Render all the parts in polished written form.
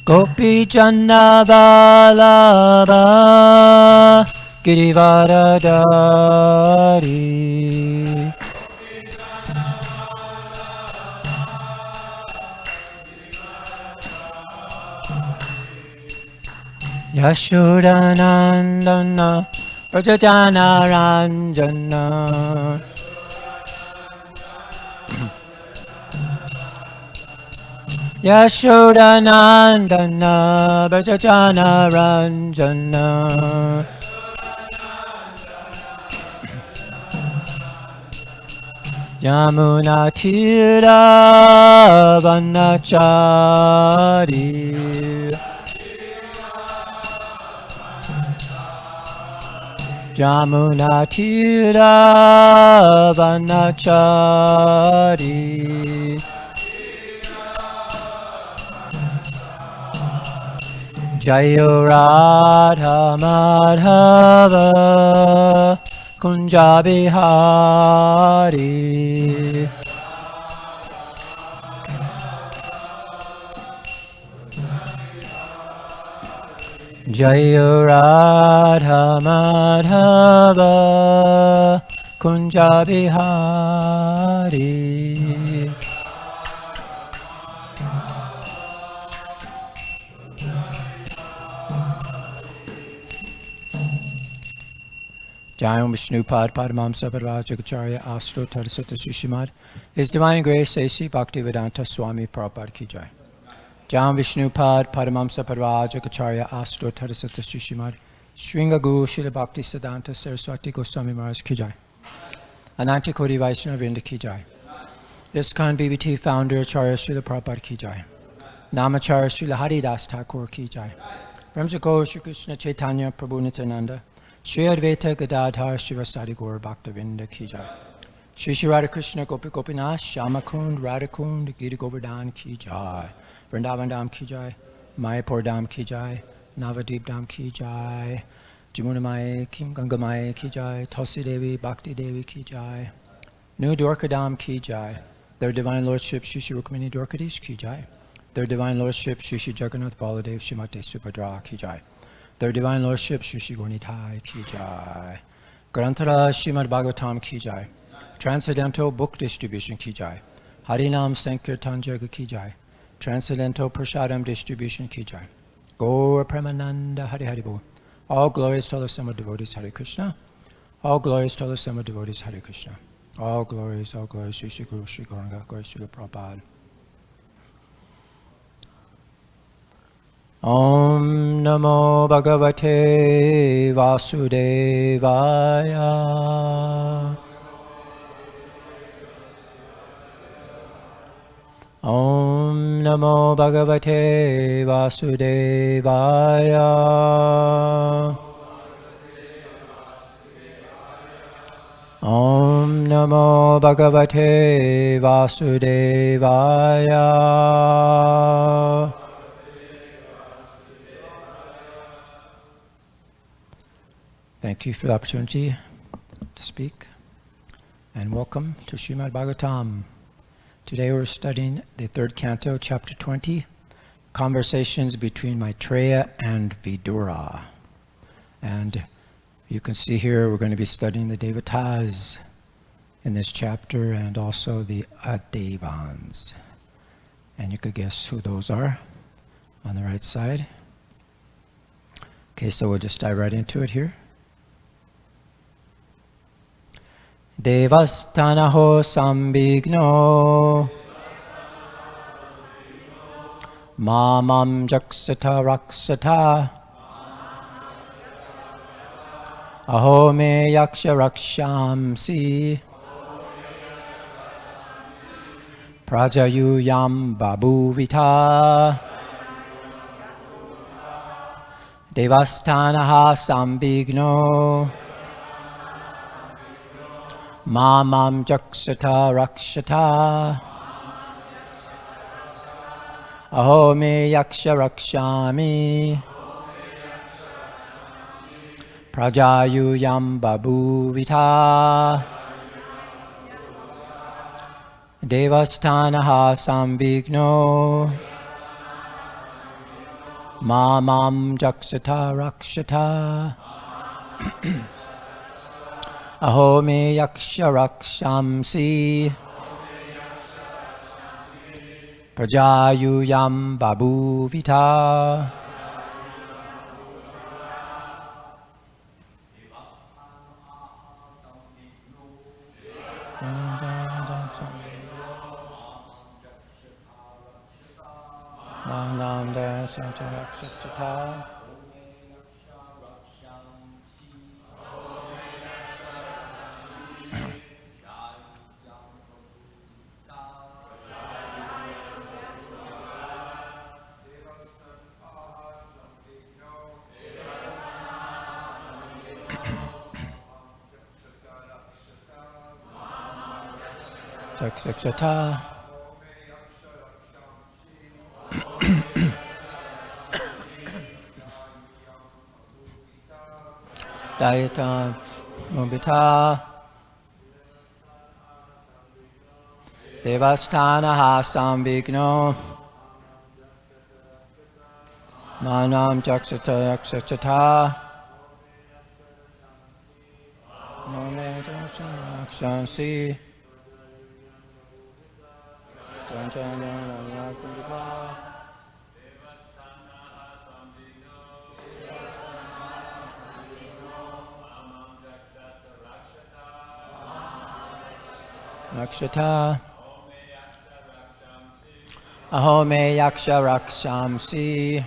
Gopi Janna Vallabha Girivaradari Yashodanandana Prajajana Ranjana Yashodanandana Prajajana Ranjana Yamuna Tira Vanachari Yamuna Tira Vanachari Jayo Radha Madhava Kunja Bihari Jayo Radha Madhava Kunja Bihari Jai Om Vishnupad Padamamsa Parvajagacharya Astro Tarasata Srishimad His Divine Grace A.C. Bhaktivedanta Swami Prabhupada Ki Jai. Jai Om Vishnupad Padamamsa Parvajagacharya Astro Tarasata Srishimad Shringa Guru Srila Bhakti Siddhanta Saraswati Goswami Maharaj Ki Jai. Ananta Koti Vaishnava Vrinda Ki Jai. ISKCON BBT Founder Acharya Srila Prabhupada Ki Jai. Namacharya Srila Haridas Thakur Ki Jai. Brahmsako Shri Krishna Chaitanya Prabhu Nityananda Shri Advaita Gadadhar Shivasari Gaur Bhaktavinda Ki Jai. Shri Shri Radha Krishna Gopi Gopinath Shamakund Radhakund Gita Govardhan Ki Jai. Vrindavan Dham Ki Jai. Mayapur Dham Ki Jai. Navadvip Dham Ki Jai. Jamuna Mai Ganga Mai Ki Jai. Tulsi Devi Bhakti Devi Ki Jai. New Dwarka Dham Ki Jai. Their Divine Lordship Shri Shri Rukmini Dwarkadish Ki Jai. Their Divine Lordship Shri Shri Jagannath Baladev Shrimati Subhadra Ki Jai. Their Divine Lordship Shri Shri Gornitai Ki Jai. Grantara Srimad Bhagavatam Ki Jai. Transcendental Book Distribution Ki Jai. Harinam Sankirtan Jaga Ki Jai. Transcendental Prasadam Distribution Ki Jai. Gaur Premananda Hari Hari Bol. All glories to the summer devotees Hare Krishna. All glories to the summer devotees Hare Krishna. All glories, Shri Shri Guru Shri Gauranga Gaur Shri Prabhupada. Om Namo Bhagavate Vasudevaya. Om Namo Bhagavate Vasudevaya. Om Namo Bhagavate Vasudevaya. Thank you for the opportunity to speak, and welcome to Srimad Bhagavatam. Today we're studying the third canto, chapter 20, Conversations between Maitreya and Vidura. And you can see here we're going to be studying the Devatas in this chapter and also the Adevans. And you could guess who those are on the right side. Okay, so we'll just dive right into it here. Devastanaho sambigno mamam jaksata raksata aho me yaksha rakshamsi prajayuyam babuvita devastanaha sambigno mamam jaksata rakshata aho me yaksha rakshami prajayuyam babuvita devastanaha sambigno Mamam Jakshata Rakshata. Aho me yaksha rakshamsi. Prajayuyam babuvita. Nam Dasanta Rakshata. Jakshata. Dayata Mubita Devasthana Sambhigno Manam Jakshata Jakshata Nome Jakshansi Rakshata Aho me yaksha rakshamsi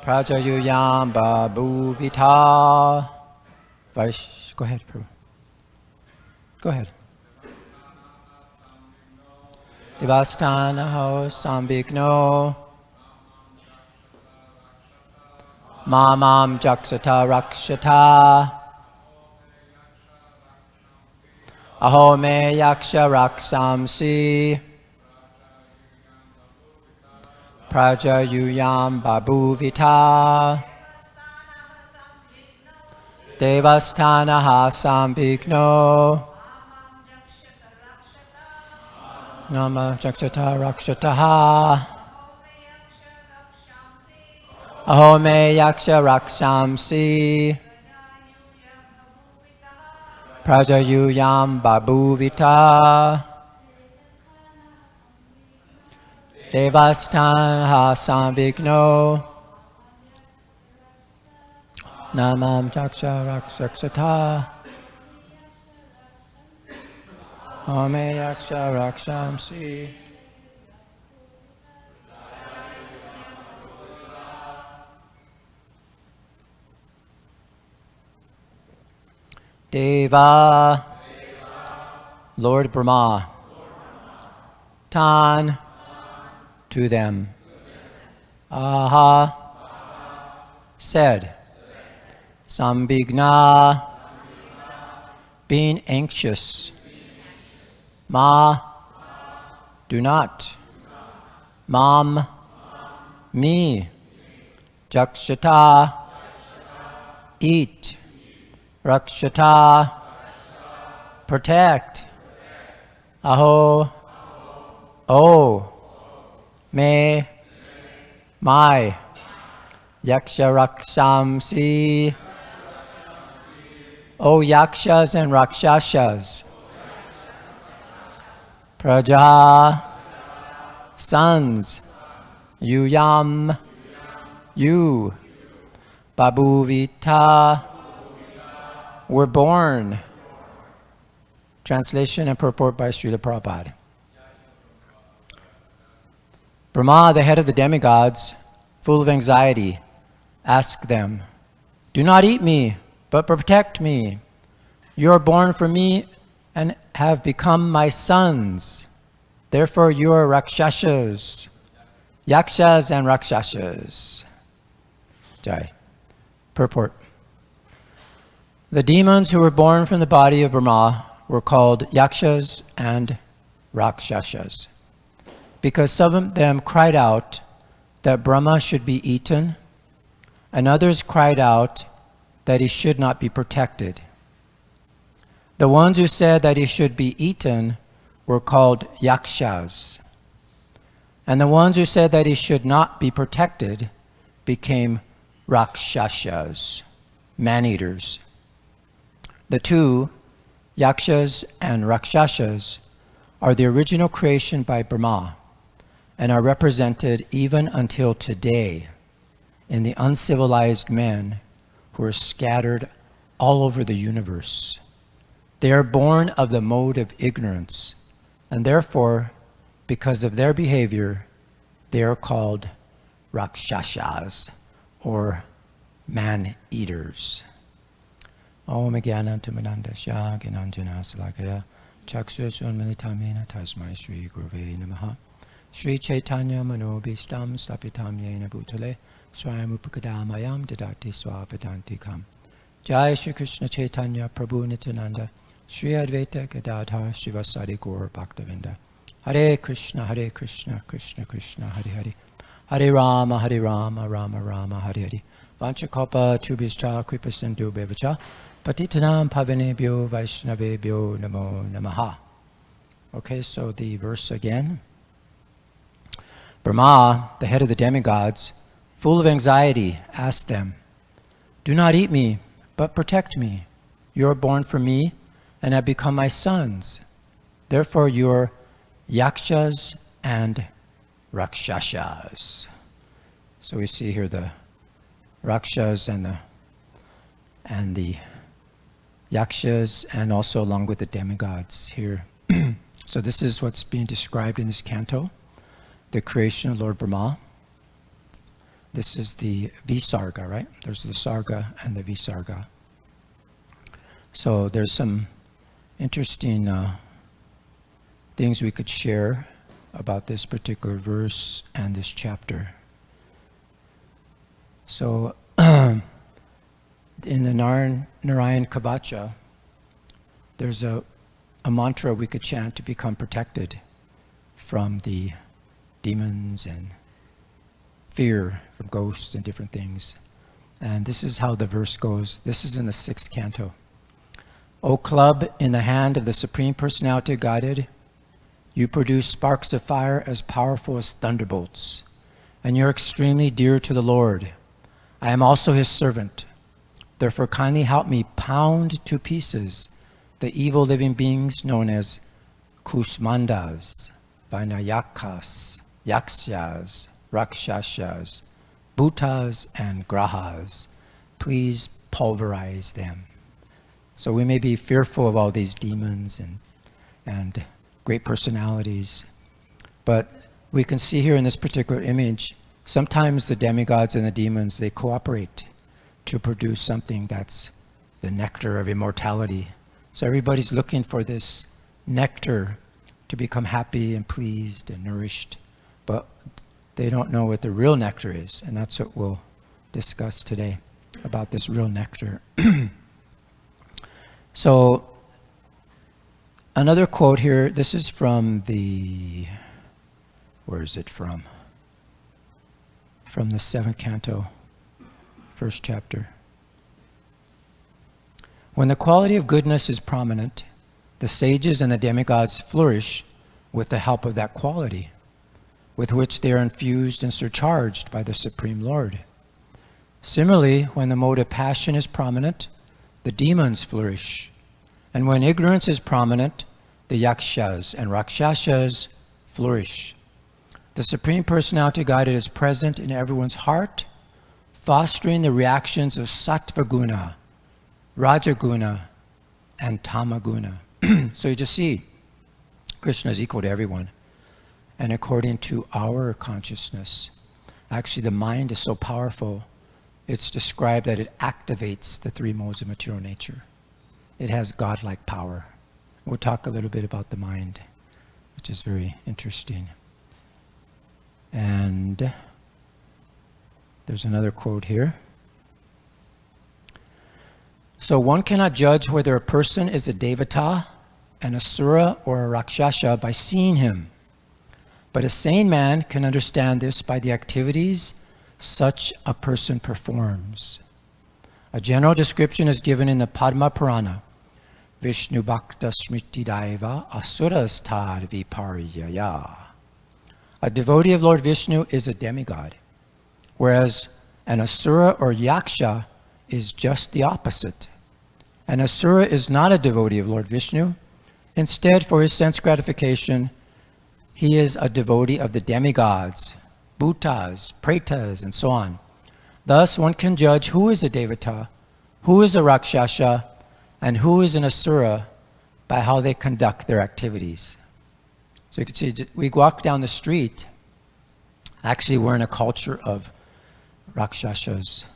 Prajayuyam babuvita. Go ahead, Prabhu. Go ahead. Devasthana ho sambhigno Mamam Jakshata Rakshata. Aho me yaksha raksamsi Prajayuyam babuvita. Devasthana sambhigno Nama Jakshata Rakshataha. Aho me yaksha rakshamsi Prajayuyam babuvita. Devasthana sambhigno Namam Jakshata Rakshata. Aho me yaksha rakshamsi Deva, Lord Brahma, Tan, to them. Aha, said. Sambhigna, being anxious. Ma, do not. Mam, me. Jakshata, eat. Rakshata, protect. Aho, oh, me, my. Yaksha rakshamsi, oh yakshas and rakshashas. Praja, sons. Yuyam, you. Babuvita, were born. Translation and purport by Srila Prabhupada. Brahma, the head of the demigods, full of anxiety, asked them, do not eat me, but protect me. You are born for me and have become my sons. Therefore you are Rakshashas, Yakshas and Rakshashas. Jai. Purport. The demons who were born from the body of Brahma were called Yakshas and Rakshashas, because some of them cried out that Brahma should be eaten, and others cried out that he should not be protected. The ones who said that he should be eaten were called Yakshas, And the ones who said that he should not be protected became Rakshashas, man-eaters. The two, Yakshas and Rakshashas, are the original creation by Brahma and are represented even until today in the uncivilized men who are scattered all over the universe. They are born of the mode of ignorance, and therefore, because of their behavior, they are called Rakshashas, or man-eaters. Om Jnanantamananda Gnananjana Salakaya Chakshus Unmilitamena Tasmai Shri Gurave Namaha Shri Chaitanya Manobhistam Stapitam Yena Bhutale Swayam Upakadamayam Dadati Swapadantikam. Jai Shri Krishna Chaitanya Prabhu Nityananda Shri Advaita Gadadhar Shivasari Gaur Bhaktavinda. Hare Krishna, Krishna Krishna, Hare Hare. Hare Rama, Rama Rama, Hare Hare. Vanchakopa Tubhischa Kripa Sindhu Bevacha Patitanam Pavanebhyo Vaishnavebhyo Namo Namaha. Okay, so the verse again. Brahma, the head of the demigods, full of anxiety, asked them, "Do not eat me, but protect me. You are born for me and have become my sons. Therefore you are Yakshas and Rakshashas." So we see here the Rakshas and the Yakshas, and also along with the demigods here. So this is what's being described in this canto, the creation of Lord Brahma. This is the Visarga, right? There's the Sarga and the Visarga. So there's some interesting things we could share about this particular verse and this chapter. So in the Narayan Kavacha, there's a mantra we could chant to become protected from the demons and fear from ghosts and different things. And this is how the verse goes. This is in the 6th canto. O club in the hand of the Supreme Personality Godhead, you produce sparks of fire as powerful as thunderbolts, and you're extremely dear to the Lord. I am also his servant. Therefore kindly help me pound to pieces the evil living beings known as Kusmandas, Vinayakas, Yakshas, Rakshashas, Bhutas, and Grahas. Please pulverize them. So we may be fearful of all these demons and great personalities, but we can see here in this particular image, sometimes the demigods and the demons, they cooperate to produce something that's the nectar of immortality. So everybody's looking for this nectar to become happy and pleased and nourished, but they don't know what the real nectar is, and that's what we'll discuss today, about this real nectar. So another quote here, this is from the, where is it from? From the 7th canto, 1st chapter. When the quality of goodness is prominent, the sages and the demigods flourish with the help of that quality, with which they are infused and surcharged by the Supreme Lord. Similarly, when the mode of passion is prominent, the demons flourish. And when ignorance is prominent, the Yakshas and Rakshashas flourish. The Supreme Personality Godhead is present in everyone's heart, fostering the reactions of Sattva Guna, Rajaguna, and Tamaguna. So you just see, Krishna is equal to everyone. And according to our consciousness, actually the mind is so powerful, it's described that it activates the 3 modes of material nature. It has godlike power. We'll talk a little bit about the mind, which is very interesting. And there's another quote here. So one cannot judge whether a person is a Devata, an Asura, or a Rakshasa by seeing him. But a sane man can understand this by the activities such a person performs. A general description is given in the Padma Purana. Vishnu Bhakta Smriti Daiva Asuras Tad Viparyaya. A devotee of Lord Vishnu is a demigod, whereas an asura or yaksha is just the opposite. An asura is not a devotee of Lord Vishnu. Instead, for his sense gratification, he is a devotee of the demigods, bhutas, pretas, and so on. Thus, one can judge who is a devata, who is a rakshasa, and who is an asura by how they conduct their activities. So you can see, we walk down the street. Actually, we're in a culture of rakshasas,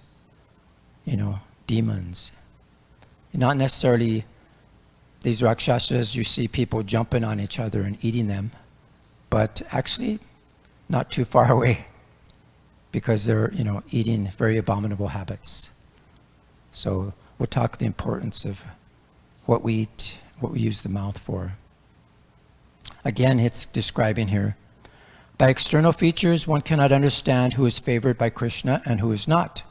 demons. Not necessarily these rakshasas, you see people jumping on each other and eating them, but actually not too far away, because they're, eating very abominable habits. So we'll talk the importance of what we eat, what we use the mouth for. Again, it's describing here, by external features, one cannot understand who is favored by Krishna and who is not.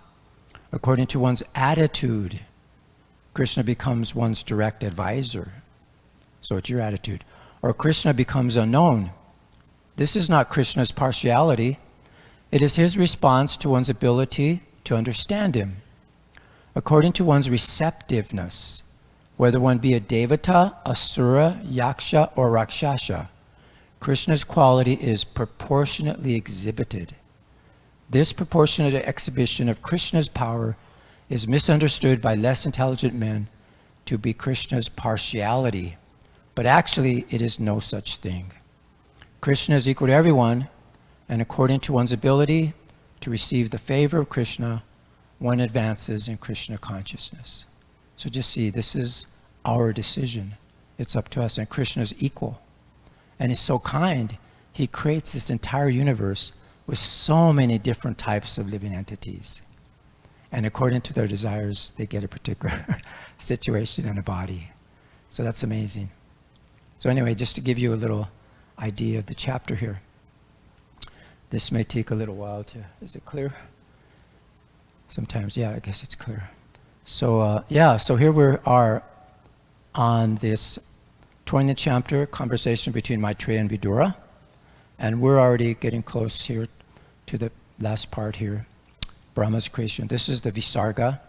According to one's attitude, Krishna becomes one's direct advisor. So it's your attitude. Or Krishna becomes unknown. This is not Krishna's partiality. It is his response to one's ability to understand him. According to one's receptiveness, whether one be a devata, asura, yaksha, or rakshasa, Krishna's quality is proportionately exhibited. This proportionate exhibition of Krishna's power is misunderstood by less intelligent men to be Krishna's partiality, but actually it is no such thing. Krishna is equal to everyone, and according to one's ability to receive the favor of Krishna, one advances in Krishna consciousness. So just see, this is our decision. It's up to us, and Krishna is equal. And he's so kind, he creates this entire universe with so many different types of living entities. And according to their desires, they get a particular situation in a body. So that's amazing. So anyway, just to give you a little idea of the chapter here. This may take a little while to, is it clear? Sometimes, yeah, I guess it's clear. So so here we are on this 20th chapter, conversation between Maitreya and Vidura. And we're already getting close here to the last part here, Brahma's creation. This is the Visarga,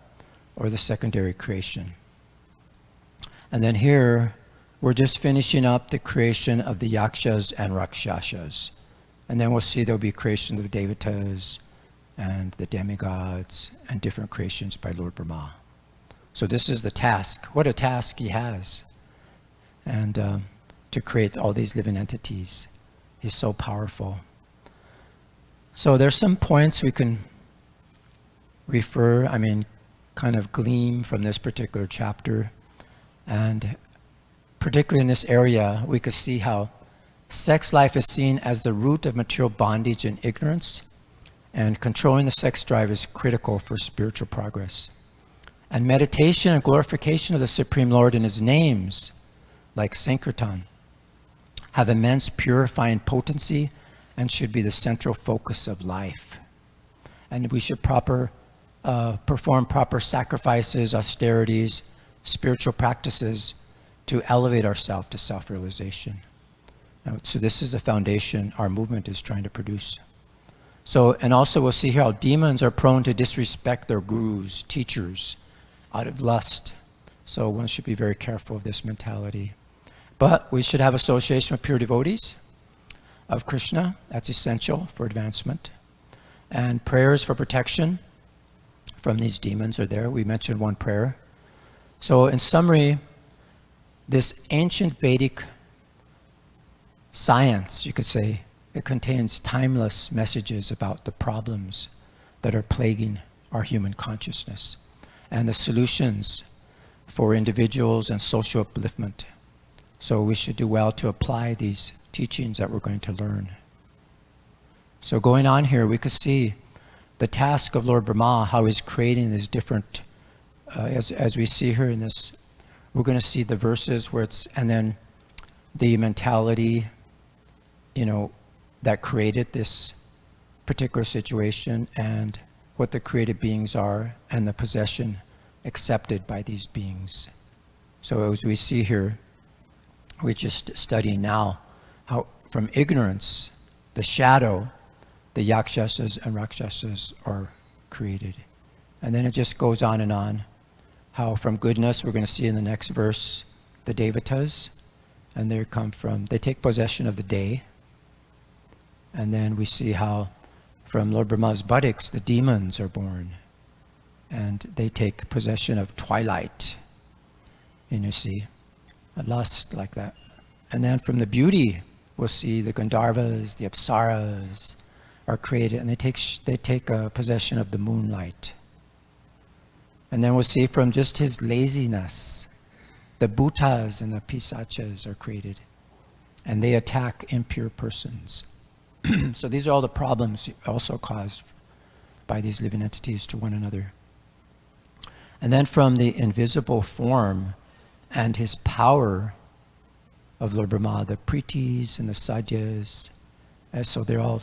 or the secondary creation. And then here, we're just finishing up the creation of the Yakshas and Rakshasas. And then we'll see there'll be creation of the Devatas and the demigods and different creations by Lord Brahma. So this is the task. What a task he has. And to create all these living entities. He's so powerful. So there's some points we can refer, kind of glean from this particular chapter. And particularly in this area, we could see how sex life is seen as the root of material bondage and ignorance, and controlling the sex drive is critical for spiritual progress. And meditation and glorification of the Supreme Lord in his names, like Sankirtan, have immense purifying potency and should be the central focus of life. And we should perform proper sacrifices, austerities, spiritual practices to elevate ourselves to self-realization. So this is the foundation our movement is trying to produce. So, and also we'll see here how demons are prone to disrespect their gurus, teachers, out of lust. So one should be very careful of this mentality. But we should have association with pure devotees of Krishna. That's essential for advancement. And prayers for protection from these demons are there. We mentioned one prayer. So in summary, this ancient Vedic science, you could say, it contains timeless messages about the problems that are plaguing our human consciousness and the solutions for individuals and social upliftment. So we should do well to apply these teachings that we're going to learn. So going on here, we could see the task of Lord Brahma, how he's creating these different, as we see here in this, we're going to see the verses where it's, and then the mentality, that created this particular situation, and what the created beings are, and the possession accepted by these beings. So as we see here, we're just studying now how from ignorance the shadow, the yakshasas and rakshasas are created. And then it just goes on and on. How from goodness, we're going to see in the next verse, the devatas, and they take possession of the day. And then we see how from Lord Brahma's buttocks, the demons are born. And they take possession of twilight. And you see, a lust like that. And then from the beauty, we'll see the Gandharvas, the Apsaras are created, and they take possession of the moonlight. And then we'll see from just his laziness, the bhutas and the pisachas are created, and they attack impure persons. So these are all the problems also caused by these living entities to one another. And then from the invisible form and his power of Lord Brahma, the Pritis and the Sadyas, and so they're all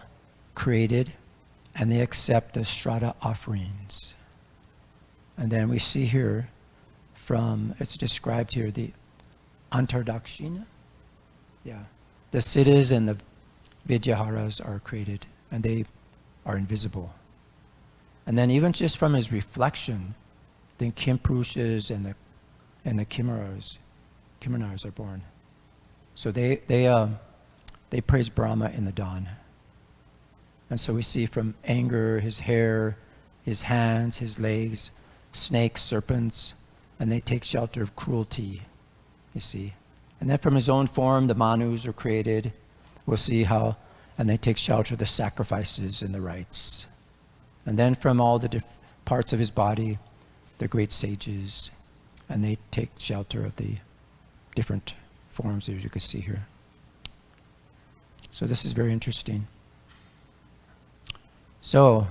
created, and they accept the Shraddha offerings. And then we see here it's described here, the Antardakshina. Yeah. The Siddhas and the Vidyaharas are created, and they are invisible. And then even just from his reflection, the Kimpurushas and the Kimanars are born. So they praise Brahma in the dawn. And so we see from anger, his hair, his hands, his legs, snakes, serpents, and they take shelter of cruelty, you see. And then from his own form, the Manus are created. We'll see how, and they take shelter of the sacrifices and the rites. And then from all the parts of his body, the great sages, and they take shelter of the different forms that you can see here. So this is very interesting. So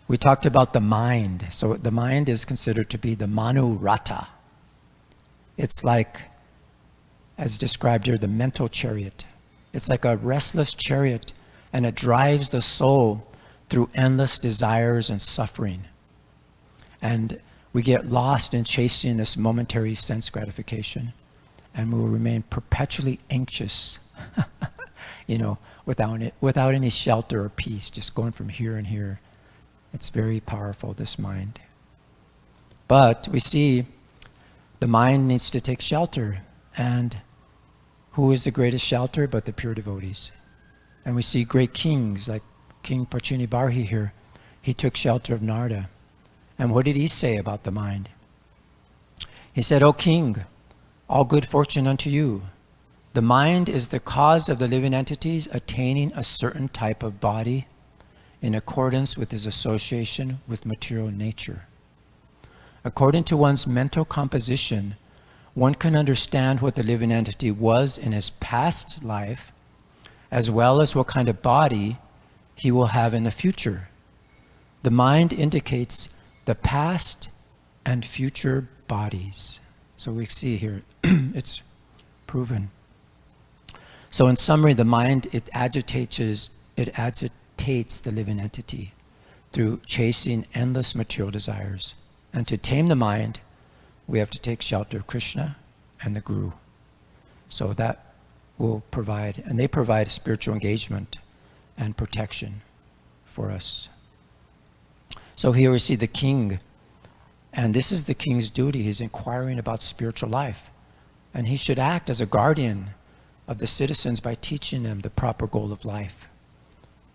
we talked about the mind. So the mind is considered to be the Manu Rata. It's like, as described here, the mental chariot. It's like a restless chariot, and it drives the soul through endless desires and suffering. And we get lost in chasing this momentary sense gratification, and we will remain perpetually anxious, without any shelter or peace, just going from here and here. It's very powerful, this mind. But we see the mind needs to take shelter, and who is the greatest shelter but the pure devotees? And we see great kings like King Pachini Barhi here. He took shelter of Narada. And what did he say about the mind? He said, "O king, all good fortune unto you. The mind is the cause of the living entities attaining a certain type of body in accordance with his association with material nature. According to one's mental composition, one can understand what the living entity was in his past life, as well as what kind of body he will have in the future. The mind indicates the past and future bodies." So we see here, it's proven. So in summary, the mind, it agitates the living entity through chasing endless material desires. And to tame the mind, we have to take shelter of Krishna and the Guru. So that will provide, and they provide spiritual engagement and protection for us. So here we see the king, and this is the king's duty. He's inquiring about spiritual life, and he should act as a guardian of the citizens by teaching them the proper goal of life,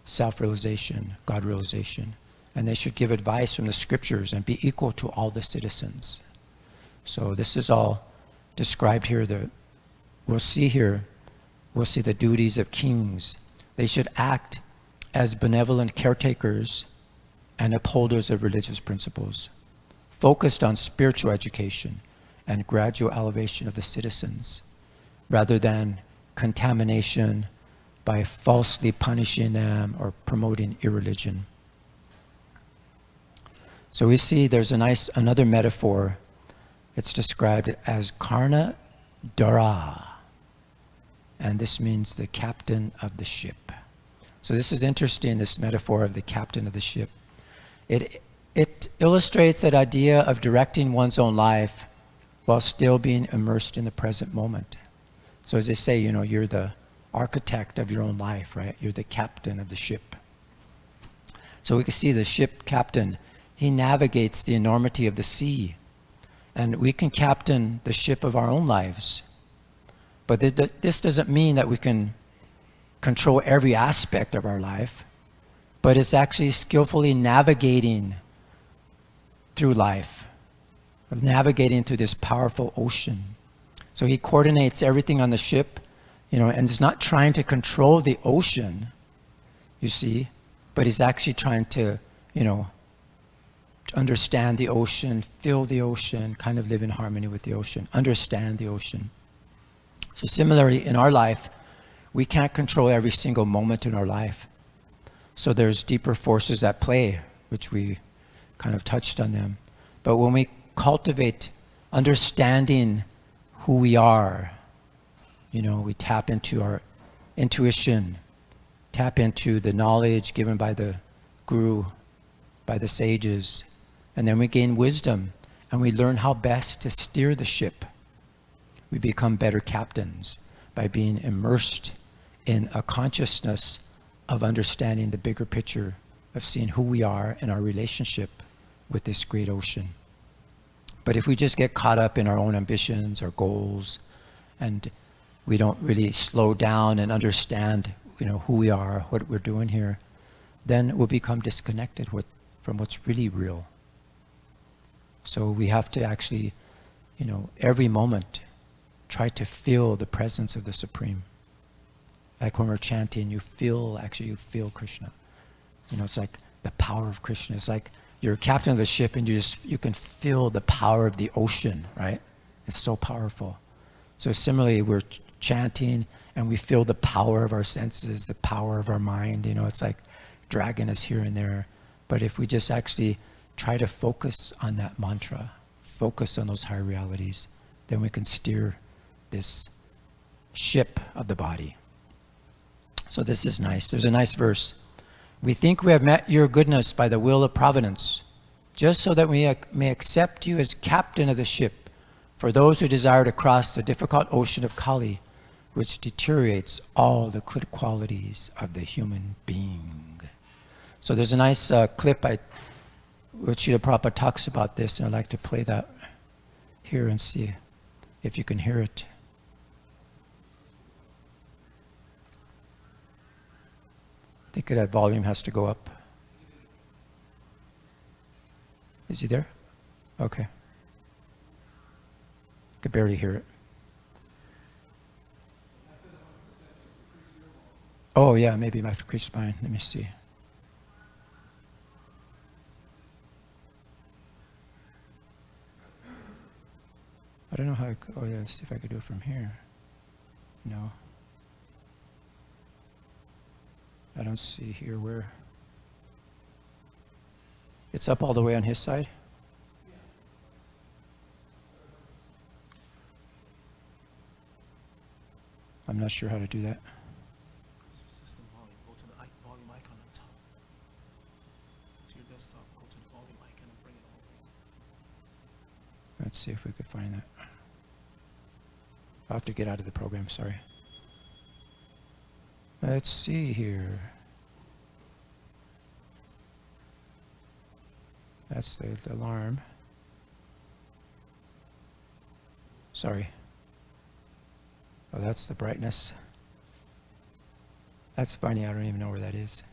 self-realization, God-realization. And they should give advice from the scriptures and be equal to all the citizens. So this is all described here. We'll see the duties of kings. They should act as benevolent caretakers and upholders of religious principles, focused on spiritual education and gradual elevation of the citizens, rather than contamination by falsely punishing them or promoting irreligion. So we see there's another metaphor. It's described as Karna Dara, and this means the captain of the ship. So this is interesting, this metaphor of the captain of the ship. It illustrates that idea of directing one's own life while still being immersed in the present moment. So as they say, you're the architect of your own life, right? You're the captain of the ship. So we can see the ship captain, he navigates the enormity of the sea. And we can captain the ship of our own lives. But this doesn't mean that we can control every aspect of our life, but it's actually skillfully navigating through life, of navigating through this powerful ocean. So he coordinates everything on the ship, and is not trying to control the ocean, you see, but he's actually trying to, understand the ocean, feel the ocean, kind of live in harmony with the ocean, understand the ocean. So similarly, in our life, we can't control every single moment in our life. So there's deeper forces at play, which we kind of touched on them. But when we cultivate understanding who we are, we tap into our intuition, tap into the knowledge given by the guru, by the sages, and then we gain wisdom and we learn how best to steer the ship. We become better captains by being immersed in a consciousness of understanding the bigger picture, of seeing who we are and our relationship with this great ocean. But if we just get caught up in our own ambitions, our goals, and we don't really slow down and understand, who we are, what we're doing here, then we'll become disconnected from what's really real. So we have to actually, every moment, try to feel the presence of the Supreme. Like when we're chanting, you feel Krishna. It's like the power of Krishna. It's like you're a captain of the ship and you can feel the power of the ocean, right? It's so powerful. So similarly, we're chanting and we feel the power of our senses, the power of our mind. It's like dragging us here and there. But if we just actually try to focus on that mantra, focus on those higher realities, then we can steer this ship of the body. So this is nice. There's a nice verse. We think we have met your goodness by the will of providence, just so that we may accept you as captain of the ship for those who desire to cross the difficult ocean of Kali, which deteriorates all the good qualities of the human being. So there's a nice clip where Srila Prabhupada talks about this, and I'd like to play that here and see if you can hear it. I think that volume has to go up. Is he there? Okay. I could barely hear it. Oh yeah, maybe my increased spine. Let me see. I don't know how. Oh yeah, let's see if I could do it from here. No. I don't see here where. It's up all the way on his side? I'm not sure how to do that. System volume. Go to the volume icon on top. To your desktop, go to the volume icon and bring it all the way. Let's see if we could find that. I'll have to get out of the program, sorry. Let's see here. That's the alarm. Sorry. Oh, that's the brightness. That's funny, I don't even know where that is.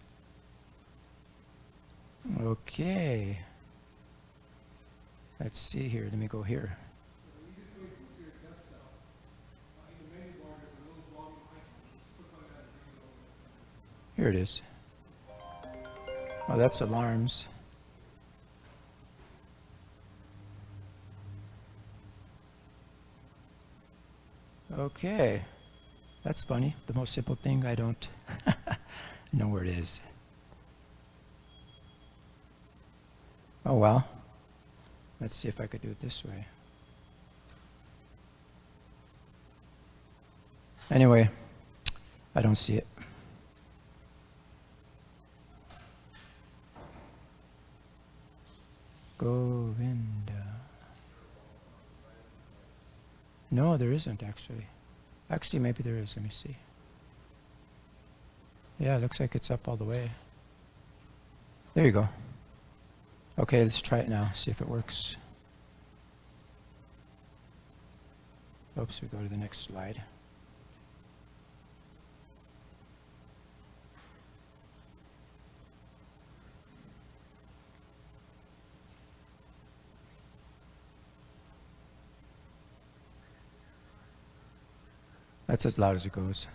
Okay. Let's see here, let me go here. Here it is. Oh, that's alarms. Okay. That's funny. The most simple thing, I don't know where it is. Oh, well. Let's see if I could do it this way. Anyway, I don't see it. Govinda. No, there isn't actually. Actually, maybe there is. Let me see. Yeah, it looks like it's up all the way. There you go. Okay, let's try it now, see if it works. Oops, we go to the next slide. That's as loud as it goes.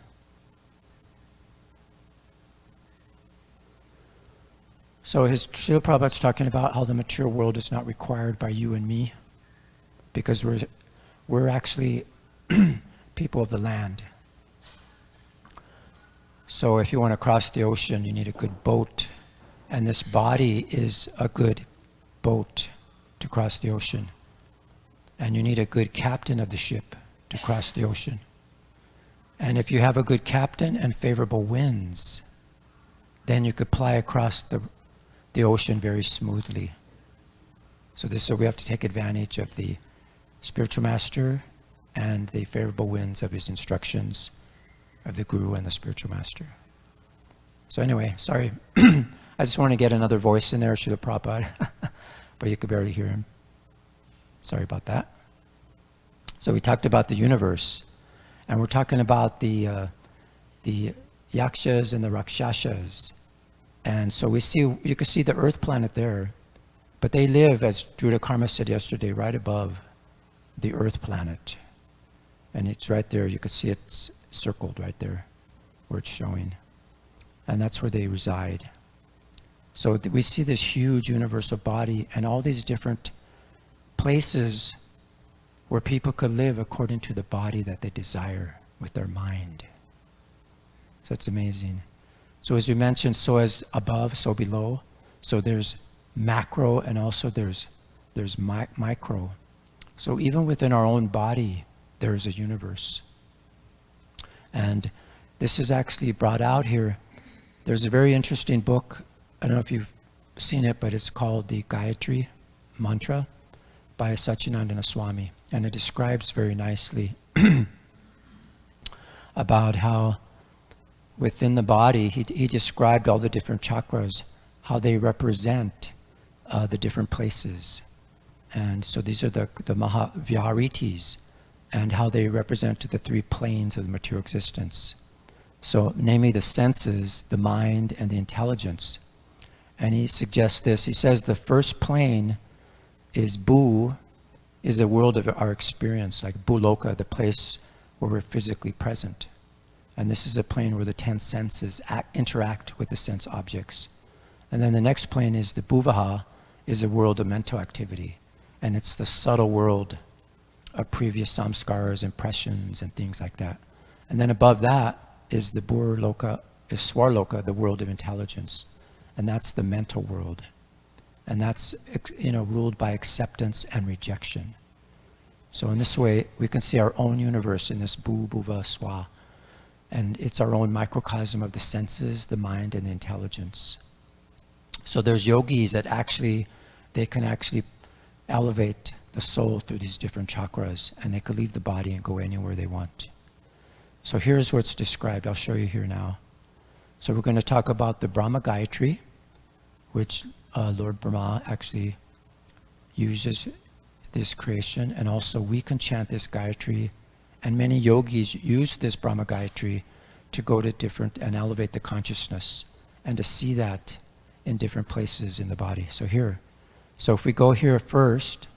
So Srila Prabhupada's talking about how the material world is not required by you and me, because we're actually people of the land. So if you want to cross the ocean, you need a good boat, and this body is a good boat to cross the ocean. And you need a good captain of the ship to cross the ocean. And if you have a good captain and favorable winds, then you could ply across the ocean very smoothly. So we have to take advantage of the spiritual master and the favorable winds of his instructions of the guru and the spiritual master. So anyway, sorry. I just want to get another voice in there, Srila Prabhupada, but you could barely hear him. Sorry about that. So we talked about the universe, and we're talking about the yakshas and the rakshasas. And so you can see the earth planet there, but they live, as Druta Karma said yesterday, right above the earth planet. And it's right there, you can see it's circled right there, where it's showing. And that's where they reside. So we see this huge universal body and all these different places where people could live according to the body that they desire with their mind. So it's amazing. So as we mentioned, so as above, so below. So there's macro and also there's micro. So even within our own body, there's a universe. And this is actually brought out here. There's a very interesting book. I don't know if you've seen it, but it's called the Gayatri Mantra by Satchidananda Swami. And it describes very nicely about how within the body, he described all the different chakras, how they represent the different places. And so these are the Mahaviharitis, and how they represent the three planes of the material existence. So namely the senses, the mind, and the intelligence. And he suggests this. He says the first plane is Bhu, is a world of our experience, like Bhuloka, the place where we're physically present. And this is a plane where the 10 senses interact with the sense objects. And then the next plane is the Bhuvaha, is a world of mental activity. And it's the subtle world of previous samskaras, impressions, and things like that. And then above that is the Burloka, is Swarloka, the world of intelligence. And that's the mental world. And that's, ruled by acceptance and rejection. So in this way, we can see our own universe in this Bhuva, Swa. And it's our own microcosm of the senses, the mind, and the intelligence. So there's yogis that they can actually elevate the soul through these different chakras, and they could leave the body and go anywhere they want. So here's what's described. I'll show you here now. So we're going to talk about the Brahma Gayatri, which Lord Brahma actually uses this creation, and also we can chant this Gayatri, and many yogis use this Brahma Gayatri to go to different and elevate the consciousness and to see that in different places in the body. So if we go here first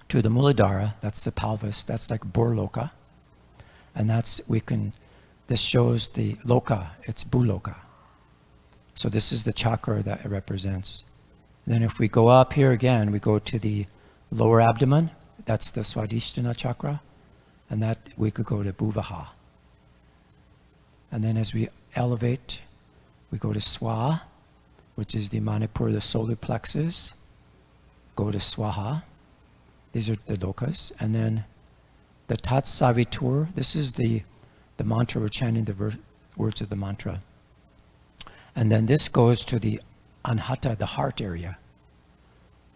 to the Muladhara, that's the pelvis, that's like Burloka, and this shows the Loka, it's Bhuloka. So this is the chakra that it represents. Then if we go up here again, we go to the lower abdomen, that's the Swadhisthana chakra, and that we could go to Bhuvaha. And then as we elevate, we go to Swa, which is the Manipur, the solar plexus, go to Swaha. These are the lokas. And then the Tat Savitur, this is the mantra, we're chanting the words of the mantra. And then this goes to the Anhata, the heart area.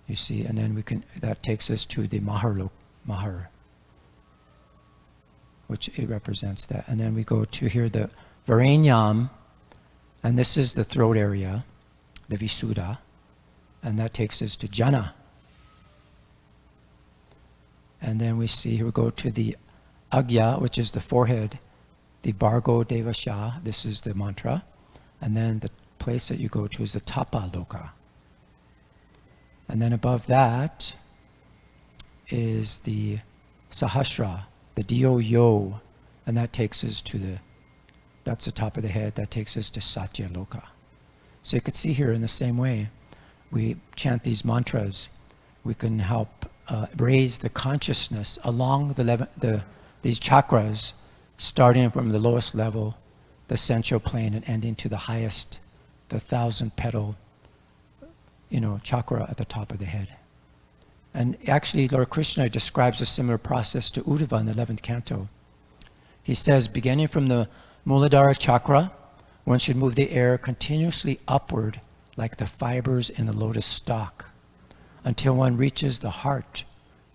You see, and then that takes us to the Mahar, which it represents that. And then we go to here the Varenyam, And this is the throat area, the Visuddha, and that takes us to Jana. And then we see, here we go to the Agya, which is the forehead, the Bhargo Devasha, this is the mantra. And then the place that you go to is the Tapa Loka. And then above that is the Sahasra, the Dio Yo, and that takes us to that's the top of the head, that takes us to Satya Loka. So you could see here in the same way, we chant these mantras, we can help raise the consciousness along these chakras, starting from the lowest level, the central plane, and ending to the highest, the 1,000-petal, chakra at the top of the head. And actually, Lord Krishna describes a similar process to Uddhava in the 11th canto. He says, beginning from the Muladhara chakra, one should move the air continuously upward like the fibers in the lotus stalk, until one reaches the heart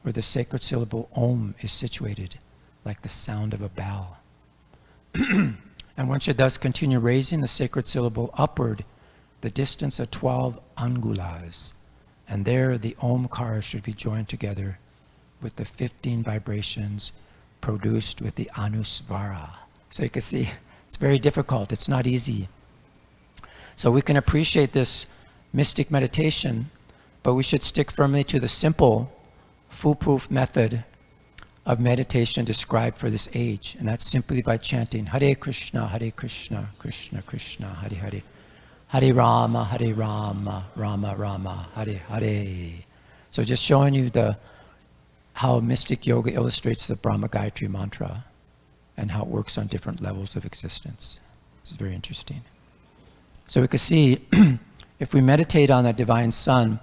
where the sacred syllable Om is situated, like the sound of a bell. And one should thus continue raising the sacred syllable upward the distance of 12 angulas, and there the Omkar should be joined together with the 15 vibrations produced with the Anusvara. So you can see, it's very difficult, it's not easy. So we can appreciate this mystic meditation, but we should stick firmly to the simple, foolproof method of meditation described for this age, and that's simply by chanting Hare Krishna, Krishna Krishna, Hare Hare, Hare Rama, Rama Rama, Hare Hare. So just showing you how mystic yoga illustrates the Brahma Gayatri mantra and how it works on different levels of existence. This is very interesting. So we can see, if we meditate on the divine sun,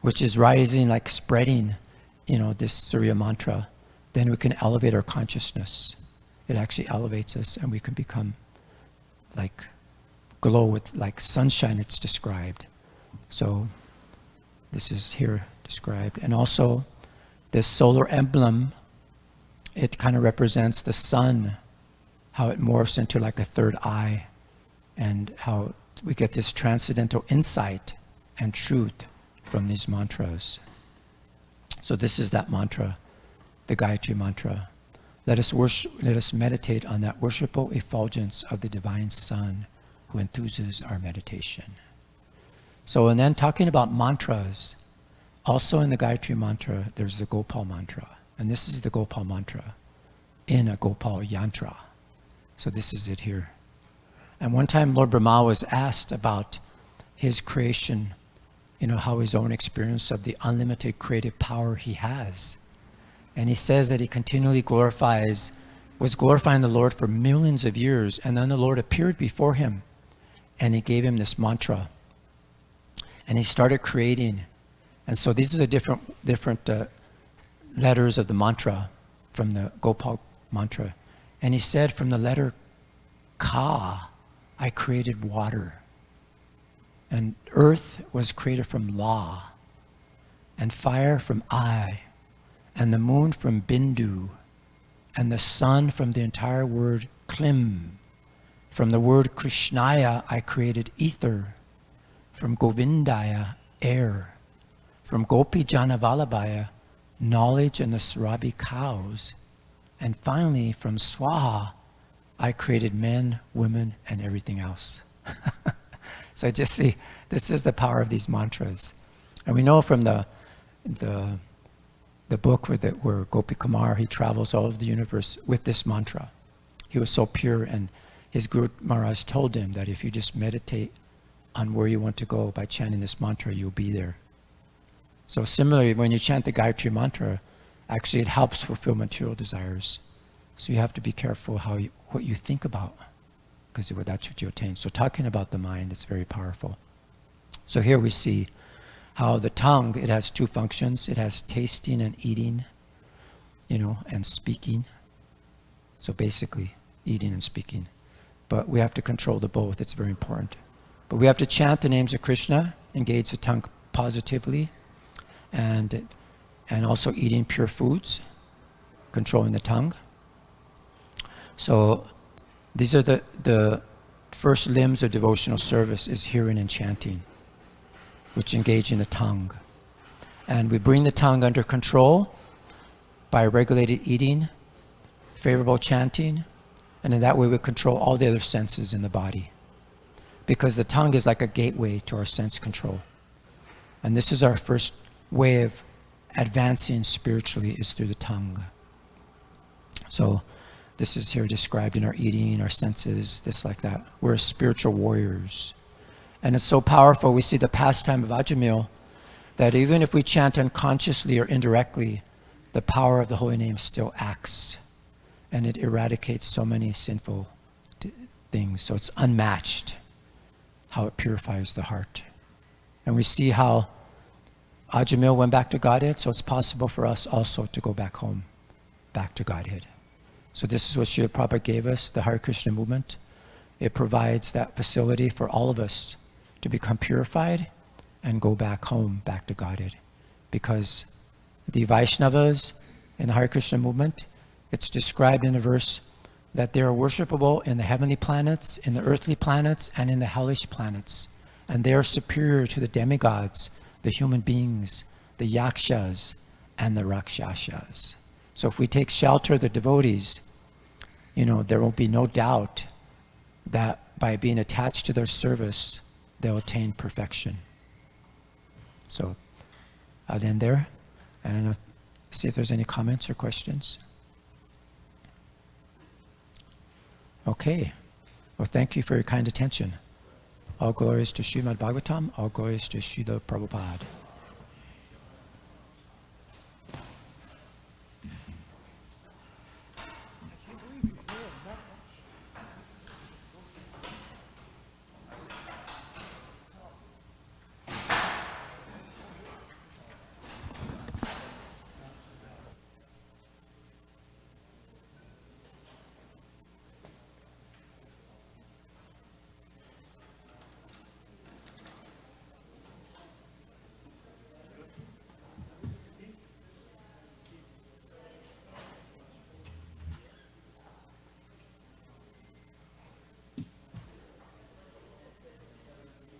which is rising, like spreading, this Surya mantra, then we can elevate our consciousness. It actually elevates us, and we can become like glow with like sunshine, it's described. So this is here described. And also this solar emblem, it kind of represents the sun, how it morphs into like a third eye, and how we get this transcendental insight and truth from these mantras. So this is that mantra, the Gayatri mantra. Let us meditate on that worshipful effulgence of the divine sun who enthuses our meditation. So, and then talking about mantras, also in the Gayatri mantra, there's the Gopal mantra. And this is the Gopal mantra in a Gopal yantra. So this is it here. And one time Lord Brahma was asked about his creation, how his own experience of the unlimited creative power he has. And he says that he continually was glorifying the Lord for millions of years, and then the Lord appeared before him and he gave him this mantra. And he started creating. And so these are the different letters of the mantra from the Gopal mantra. And he said, from the letter Ka, I created water. And earth was created from La, and fire from I, and the moon from Bindu, and the sun from the entire word Klim. From the word Krishnaya, I created ether. From Govindaya, air. From Gopi Jana Vallabhaya, knowledge and the Sarabi cows. And finally, from Swaha, I created men, women, and everything else. So just see, this is the power of these mantras. And we know from the book where Gopi Kumar, he travels all over the universe with this mantra. He was so pure, and his Guru Maharaj told him that if you just meditate on where you want to go by chanting this mantra, you'll be there. So similarly, when you chant the Gayatri mantra, actually it helps fulfill material desires. So you have to be careful what you think about, because that's what you attain. So talking about the mind is very powerful. So here we see how the tongue, it has two functions. It has tasting and eating, and speaking. So basically, eating and speaking. But we have to control the both. It's very important. But we have to chant the names of Krishna, engage the tongue positively, and also eating pure foods, controlling the tongue. So these are the first limbs of devotional service is hearing and chanting, which engage in the tongue. And we bring the tongue under control by regulated eating, favorable chanting, and in that way we control all the other senses in the body. Because the tongue is like a gateway to our sense control. And this is our first way of advancing spiritually, is through the tongue. So this is here described in our eating, our senses, this like that. We're spiritual warriors. And it's so powerful. We see the pastime of Ajamil, that even if we chant unconsciously or indirectly, the power of the holy name still acts. And it eradicates so many sinful things. So it's unmatched how it purifies the heart. And we see how Ajamil went back to Godhead, so it's possible for us also to go back home, back to Godhead. So this is what Srila Prabhupada gave us, the Hare Krishna movement. It provides that facility for all of us to become purified and go back home, back to Godhead. Because the Vaishnavas in the Hare Krishna movement, it's described in a verse that they are worshipable in the heavenly planets, in the earthly planets, and in the hellish planets. And they are superior to the demigods, the human beings, the yakshas, and the rakshasas. So if we take shelter of the devotees, there will be no doubt that by being attached to their service, they'll attain perfection. So I'll end there and see if there's any comments or questions. Okay. Well, thank you for your kind attention. All glories to Srimad Bhagavatam, all glories to Srila Prabhupada.